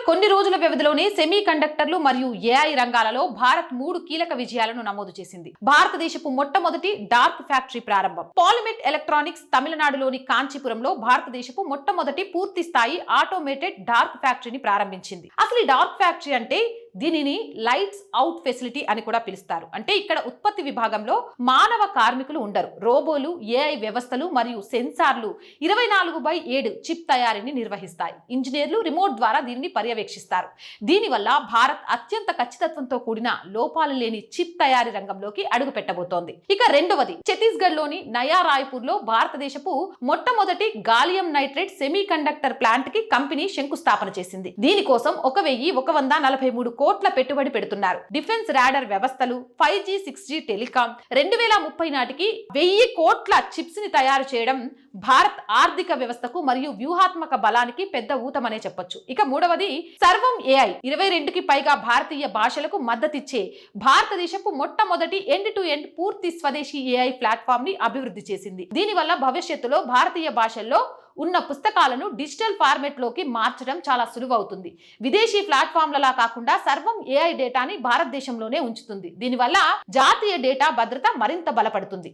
కొన్ని రోజుల వ్యవధిలోనే సెమీ కండక్టర్లు మరియు ఏఐ రంగాలలో భారత్ 3 కీలక విజయాలను నమోదు చేసింది. భారతదేశపు మొట్టమొదటి డార్క్ ఫ్యాక్టరీ ప్రారంభం. పాలిమెట్ ఎలక్ట్రానిక్స్ తమిళనాడులోని కాంచీపురంలో భారతదేశపు మొట్టమొదటి పూర్తి స్థాయి ఆటోమేటెడ్ డార్క్ ఫ్యాక్టరీని ప్రారంభించింది. అసలు ఈ డార్క్ ఫ్యాక్టరీ అంటే దీనిని లైట్స్ అవుట్ ఫెసిలిటీ అని కూడా పిలుస్తారు. అంటే ఇక్కడ ఉత్పత్తి విభాగంలో మానవ కార్మికులు ఉండరు. రోబోలు, ఏఐ వ్యవస్థలు మరియు సెన్సార్లు 24/7 చిప్ తయారీని నిర్వహిస్తాయి. ఇంజనీర్లు రిమోట్ ద్వారా దీనిని పర్యవేక్షిస్తారు. దీనివల్ల భారత్ అత్యంత ఖచ్చితత్వంతో కూడిన లోపాలు లేని చిప్ తయారీ రంగంలోకి అడుగు పెట్టబోతోంది. ఇక రెండవది, ఛత్తీస్గఢ్ లోని నయా రాయ్పూర్ లో భారతదేశపు మొట్టమొదటి gallium nitrate semi conductor plant కి కంపెనీ శంకుస్థాపన చేసింది. దీనికోసం 1143 కోట్ల పెట్టుబడి పెడుతున్నారు. డిఫెన్స్ రాడర్ వ్యవస్థలు, 5G 6G టెలికాం, 2030 నాటికి 1000 కోట్ల చిప్స్ ని తయారు చేయడం భారత్ ఆర్థిక వ్యవస్థకు మరియు వ్యూహాత్మక బలానికి పెద్ద ఊతమనే చెప్పొచ్చు. ఇక మూడవది, సర్వం ఏఐ 22కి పైగా భారతీయ భాషలకు మద్దతిచ్చే భారతదేశపు మొట్టమొదటి ఎండ్ టు ఎండ్ పూర్తి స్వదేశీ ఏఐ ప్లాట్ఫామ్ ని అభివృద్ధి చేసింది. దీనివల్ల భవిష్యత్తులో భారతీయ భాషల్లో ఉన్న పుస్తకాలను డిజిటల్ ఫార్మెట్ లోకి మార్చడం చాలా సులువవుతుంది. విదేశీ ప్లాట్ఫామ్లలా కాకుండా సర్వం ఏఐ డేటాని భారతదేశంలోనే ఉంచుతుంది. దీనివల్ల జాతీయ డేటా భద్రత మరింత బలపడుతుంది.